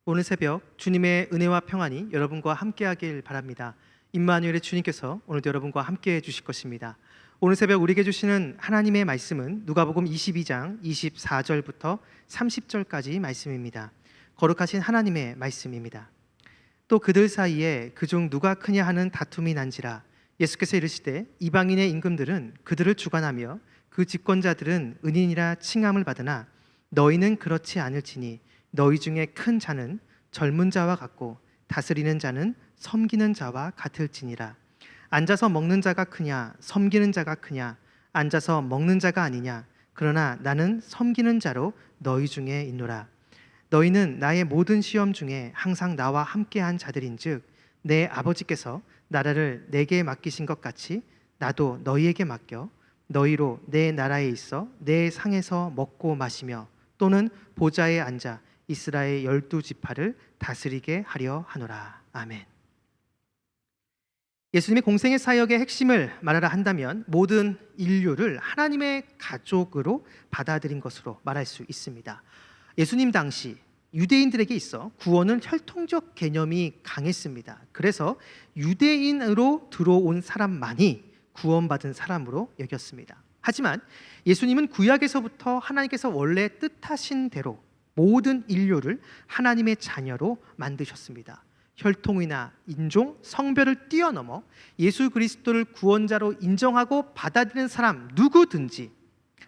오늘 새벽 주님의 은혜와 평안이 여러분과 함께하길 바랍니다. 임마누엘의 주님께서 오늘도 여러분과 함께해 주실 것입니다. 오늘 새벽 우리에게 주시는 하나님의 말씀은 누가복음 22장 24절부터 30절까지 말씀입니다. 거룩하신 하나님의 말씀입니다. 또 그들 사이에 그중 누가 크냐 하는 다툼이 난지라. 예수께서 이르시되 이방인의 임금들은 그들을 주관하며 그 집권자들은 은인이라 칭함을 받으나 너희는 그렇지 않을지니 너희 중에 큰 자는 젊은 자와 같고 다스리는 자는 섬기는 자와 같을지니라. 앉아서 먹는 자가 크냐 섬기는 자가 크냐? 앉아서 먹는 자가 아니냐? 그러나 나는 섬기는 자로 너희 중에 있노라. 너희는 나의 모든 시험 중에 항상 나와 함께한 자들인즉 내 아버지께서 나라를 내게 맡기신 것 같이 나도 너희에게 맡겨 너희로 내 나라에 있어 내 상에서 먹고 마시며 또는 보좌에 앉아 이스라엘 12지파를 다스리게 하려 하노라. 아멘. 예수님의 공생의 사역의 핵심을 말하라 한다면 모든 인류를 하나님의 가족으로 받아들인 것으로 말할 수 있습니다. 예수님 당시 유대인들에게 있어 구원은 혈통적 개념이 강했습니다. 그래서 유대인으로 들어온 사람만이 구원받은 사람으로 여겼습니다. 하지만 예수님은 구약에서부터 하나님께서 원래 뜻하신 대로 모든 인류를 하나님의 자녀로 만드셨습니다. 혈통이나 인종, 성별을 뛰어넘어 예수 그리스도를 구원자로 인정하고 받아들이는 사람 누구든지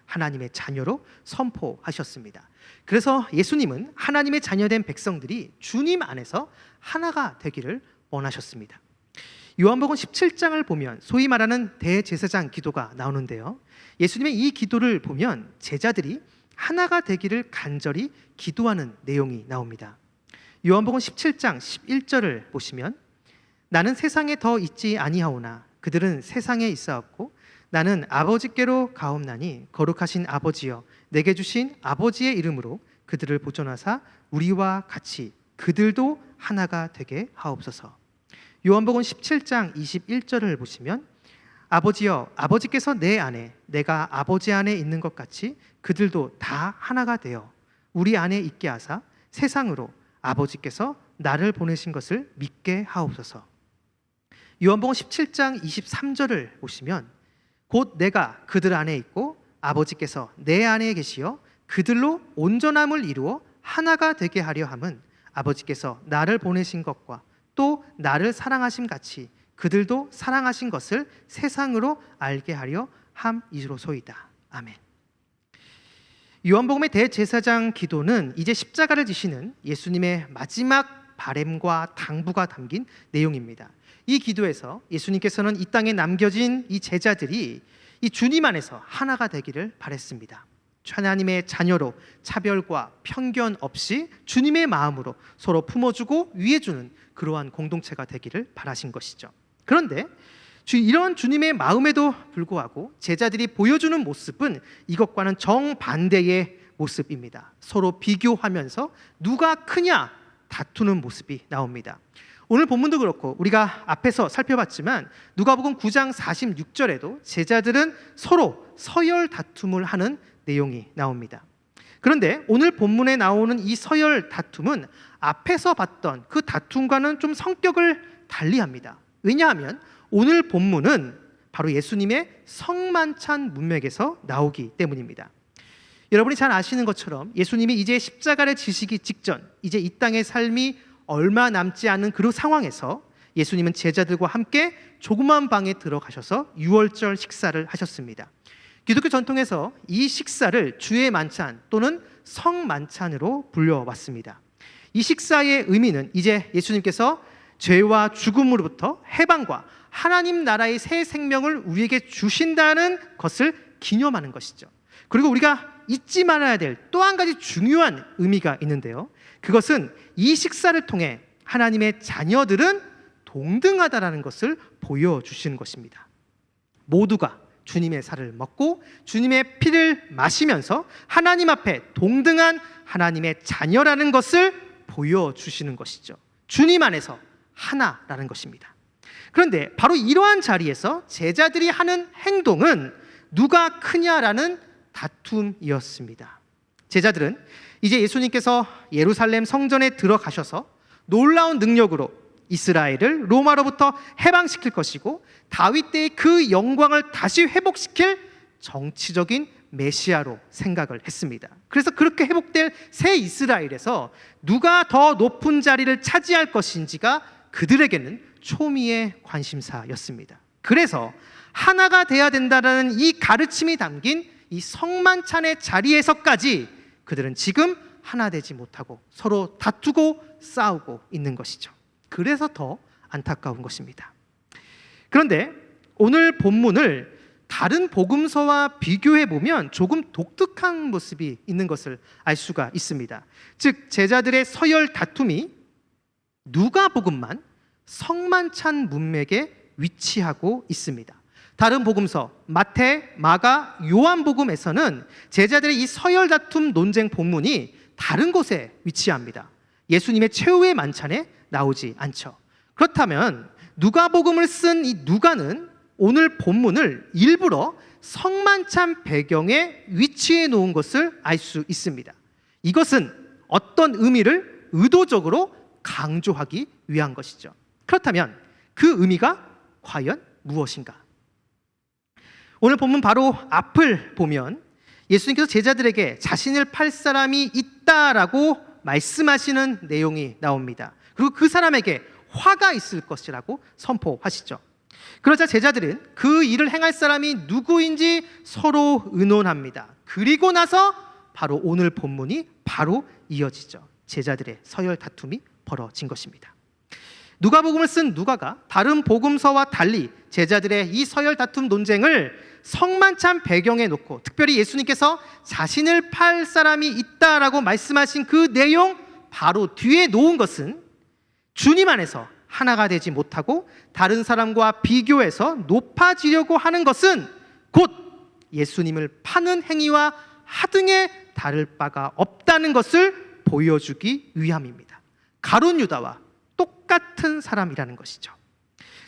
하나님의 자녀로 선포하셨습니다. 그래서 예수님은 하나님의 자녀된 백성들이 주님 안에서 하나가 되기를 원하셨습니다. 요한복음 17장을 보면 소위 말하는 대제사장 기도가 나오는데요, 예수님의 이 기도를 보면 제자들이 하나가 되기를 간절히 기도하는 내용이 나옵니다. 요한복음 17장 11절을 보시면 나는 세상에 더 있지 아니하오나 그들은 세상에 있사옵고 나는 아버지께로 가옵나니 거룩하신 아버지여 내게 주신 아버지의 이름으로 그들을 보존하사 우리와 같이 그들도 하나가 되게 하옵소서. 요한복음 17장 21절을 보시면 아버지여 아버지께서 내 안에 내가 아버지 안에 있는 것 같이 그들도 다 하나가 되어 우리 안에 있게 하사 세상으로 아버지께서 나를 보내신 것을 믿게 하옵소서. 요한복음 17장 23절을 보시면 곧 내가 그들 안에 있고 아버지께서 내 안에 계시어 그들로 온전함을 이루어 하나가 되게 하려 함은 아버지께서 나를 보내신 것과 또 나를 사랑하심 같이 그들도 사랑하신 것을 세상으로 알게 하려 함이로소이다. 아멘. 요한복음의 대제사장 기도는 이제 십자가를 지시는 예수님의 마지막 바램과 당부가 담긴 내용입니다. 이 기도에서 예수님께서는 이 땅에 남겨진 이 제자들이 이 주님 안에서 하나가 되기를 바랬습니다. 하나님의 자녀로 차별과 편견 없이 주님의 마음으로 서로 품어주고 위해주는 그러한 공동체가 되기를 바라신 것이죠. 그런데 이런 주님의 마음에도 불구하고 제자들이 보여주는 모습은 이것과는 정반대의 모습입니다. 서로 비교하면서 누가 크냐 다투는 모습이 나옵니다. 오늘 본문도 그렇고 우리가 앞에서 살펴봤지만 누가복음 9장 46절에도 제자들은 서로 서열 다툼을 하는 내용이 나옵니다. 그런데 오늘 본문에 나오는 이 서열 다툼은 앞에서 봤던 그 다툼과는 좀 성격을 달리합니다. 왜냐하면 오늘 본문은 바로 예수님의 성만찬 문맥에서 나오기 때문입니다. 여러분이 잘 아시는 것처럼 예수님이 이제 십자가를 지시기 직전, 이제 이 땅의 삶이 얼마 남지 않은 그 상황에서 예수님은 제자들과 함께 조그만 방에 들어가셔서 유월절 식사를 하셨습니다. 기독교 전통에서 이 식사를 주의 만찬 또는 성만찬으로 불려왔습니다. 이 식사의 의미는 이제 예수님께서 죄와 죽음으로부터 해방과 하나님 나라의 새 생명을 우리에게 주신다는 것을 기념하는 것이죠. 그리고 우리가 잊지 말아야 될 또 한 가지 중요한 의미가 있는데요, 그것은 이 식사를 통해 하나님의 자녀들은 동등하다라는 것을 보여주시는 것입니다. 모두가 주님의 살을 먹고 주님의 피를 마시면서 하나님 앞에 동등한 하나님의 자녀라는 것을 보여주시는 것이죠. 주님 안에서 하나라는 것입니다. 그런데 바로 이러한 자리에서 제자들이 하는 행동은 누가 크냐라는 다툼이었습니다. 제자들은 이제 예수님께서 예루살렘 성전에 들어가셔서 놀라운 능력으로 이스라엘을 로마로부터 해방시킬 것이고 다윗 때의 그 영광을 다시 회복시킬 정치적인 메시아로 생각을 했습니다. 그래서 그렇게 회복될 새 이스라엘에서 누가 더 높은 자리를 차지할 것인지가 그들에게는 초미의 관심사였습니다. 그래서 하나가 돼야 된다는 이 가르침이 담긴 이 성만찬의 자리에서까지 그들은 지금 하나 되지 못하고 서로 다투고 싸우고 있는 것이죠. 그래서 더 안타까운 것입니다. 그런데 오늘 본문을 다른 복음서와 비교해 보면 조금 독특한 모습이 있는 것을 알 수가 있습니다. 즉 제자들의 서열 다툼이 누가복음만 성만찬 문맥에 위치하고 있습니다. 다른 복음서 마태, 마가, 요한복음에서는 제자들의 이 서열 다툼 논쟁 본문이 다른 곳에 위치합니다. 예수님의 최후의 만찬에 나오지 않죠. 그렇다면 누가복음을 쓴 이 누가는 오늘 본문을 일부러 성만찬 배경에 위치해 놓은 것을 알 수 있습니다. 이것은 어떤 의미를 의도적으로 강조하기 위한 것이죠. 그렇다면 그 의미가 과연 무엇인가? 오늘 본문 바로 앞을 보면 예수님께서 제자들에게 자신을 팔 사람이 있다라고 말씀하시는 내용이 나옵니다. 그리고 그 사람에게 화가 있을 것이라고 선포하시죠. 그러자 제자들은 그 일을 행할 사람이 누구인지 서로 의논합니다. 그리고 나서 바로 오늘 본문이 바로 이어지죠. 제자들의 서열 다툼이 벌어진 것입니다. 누가복음을 쓴 누가가 다른 복음서와 달리 제자들의 이 서열 다툼 논쟁을 성만찬 배경에 놓고 특별히 예수님께서 자신을 팔 사람이 있다라고 말씀하신 그 내용 바로 뒤에 놓은 것은 주님 안에서 하나가 되지 못하고 다른 사람과 비교해서 높아지려고 하는 것은 곧 예수님을 파는 행위와 하등에 다를 바가 없다는 것을 보여주기 위함입니다. 가룟 유다와 똑같은 사람이라는 것이죠.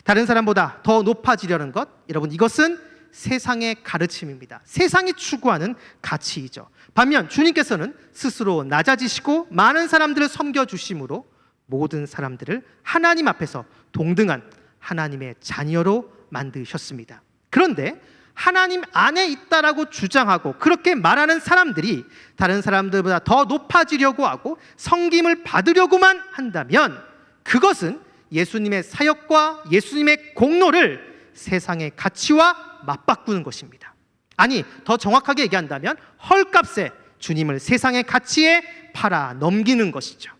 다른 사람보다 더 높아지려는 것, 여러분 이것은 세상의 가르침입니다. 세상이 추구하는 가치이죠. 반면 주님께서는 스스로 낮아지시고 많은 사람들을 섬겨주심으로 모든 사람들을 하나님 앞에서 동등한 하나님의 자녀로 만드셨습니다. 그런데 하나님 안에 있다라고 주장하고 그렇게 말하는 사람들이 다른 사람들보다 더 높아지려고 하고 섬김을 받으려고만 한다면 그것은 예수님의 사역과 예수님의 공로를 세상의 가치와 맞바꾸는 것입니다. 아니, 더 정확하게 얘기한다면 헐값에 주님을 세상의 가치에 팔아 넘기는 것이죠.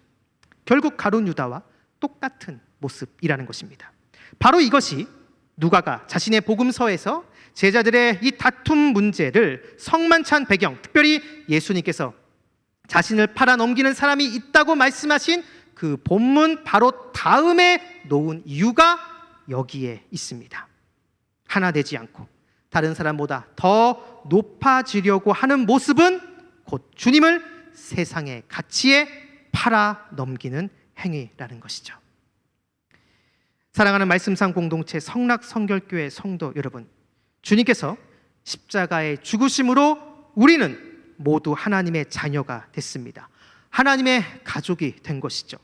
결국 가룟 유다와 똑같은 모습이라는 것입니다. 바로 이것이 누가가 자신의 복음서에서 제자들의 이 다툼 문제를 성만찬 배경, 특별히 예수님께서 자신을 팔아 넘기는 사람이 있다고 말씀하신 그 본문 바로 다음에 놓은 이유가 여기에 있습니다. 하나 되지 않고 다른 사람보다 더 높아지려고 하는 모습은 곧 주님을 세상의 가치에 팔아 넘기는 행위라는 것이죠. 사랑하는 말씀상 공동체 성락성결교회 성도 여러분, 주님께서 십자가의 죽으심으로 우리는 모두 하나님의 자녀가 됐습니다. 하나님의 가족이 된 것이죠.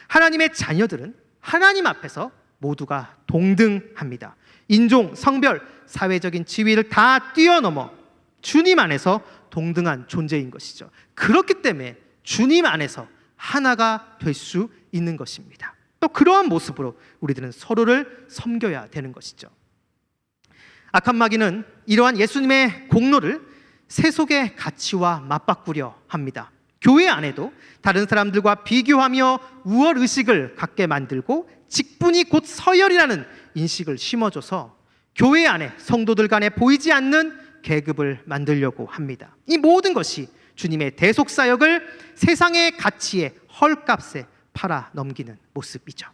하나님의 자녀들은 하나님 앞에서 모두가 동등합니다. 인종, 성별, 사회적인 지위를 다 뛰어넘어 주님 안에서 동등한 존재인 것이죠. 그렇기 때문에 주님 안에서 하나가 될 수 있는 것입니다. 또 그러한 모습으로 우리들은 서로를 섬겨야 되는 것이죠. 악한 마귀는 이러한 예수님의 공로를 세속의 가치와 맞바꾸려 합니다. 교회 안에도 다른 사람들과 비교하며 우월의식을 갖게 만들고 직분이 곧 서열이라는 인식을 심어줘서 교회 안에 성도들 간에 보이지 않는 계급을 만들려고 합니다. 이 모든 것이 주님의 대속사역을 세상의 가치에 헐값에 팔아 넘기는 모습이죠.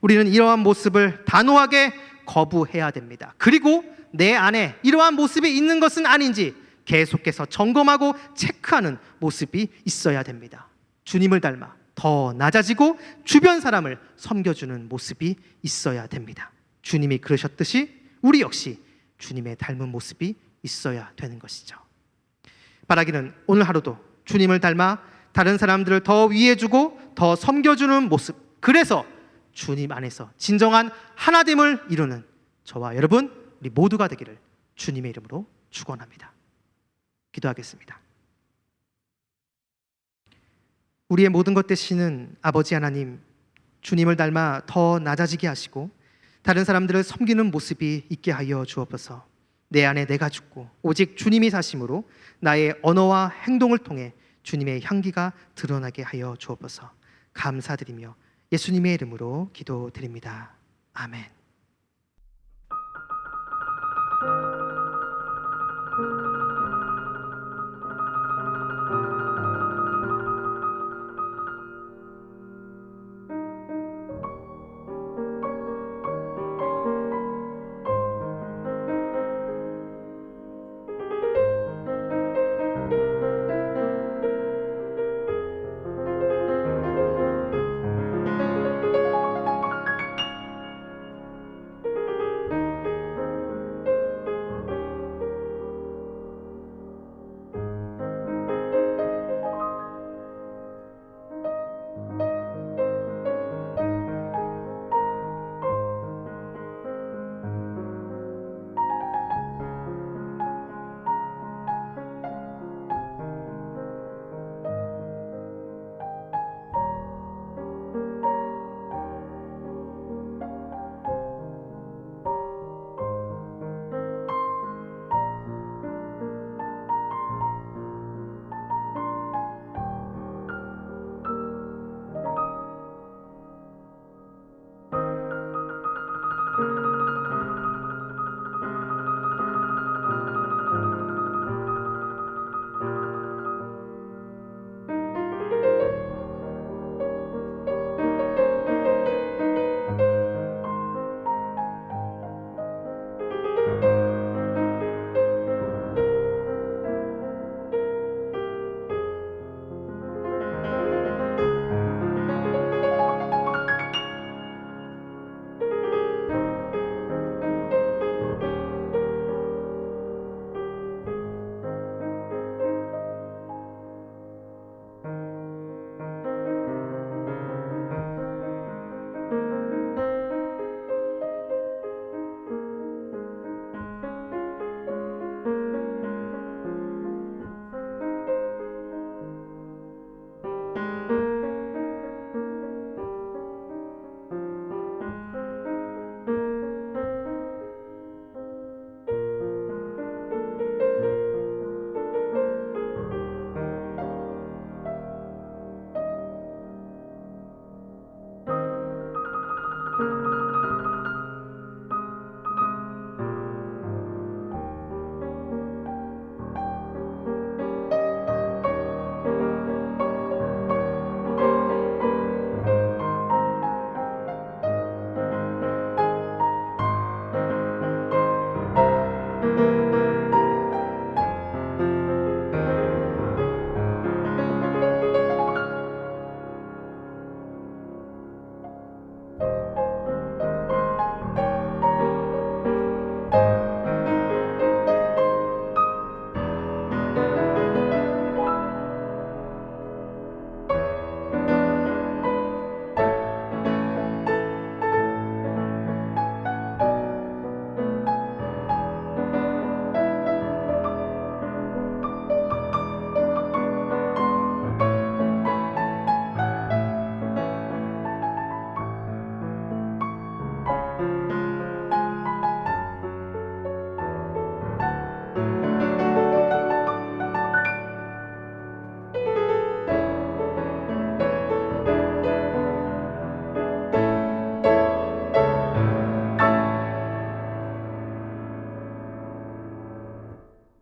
우리는 이러한 모습을 단호하게 거부해야 됩니다. 그리고 내 안에 이러한 모습이 있는 것은 아닌지 계속해서 점검하고 체크하는 모습이 있어야 됩니다. 주님을 닮아 더 낮아지고 주변 사람을 섬겨주는 모습이 있어야 됩니다. 주님이 그러셨듯이 우리 역시 주님의 닮은 모습이 있어야 되는 것이죠. 바라기는 오늘 하루도 주님을 닮아 다른 사람들을 더 위해주고 더 섬겨주는 모습, 그래서 주님 안에서 진정한 하나됨을 이루는 저와 여러분, 우리 모두가 되기를 주님의 이름으로 축원합니다. 기도하겠습니다. 우리의 모든 것 되시는 아버지 하나님, 주님을 닮아 더 낮아지게 하시고 다른 사람들을 섬기는 모습이 있게 하여 주옵소서. 내 안에 내가 죽고 오직 주님이 사심으로 나의 언어와 행동을 통해 주님의 향기가 드러나게 하여 주옵소서. 감사드리며 예수님의 이름으로 기도드립니다. 아멘.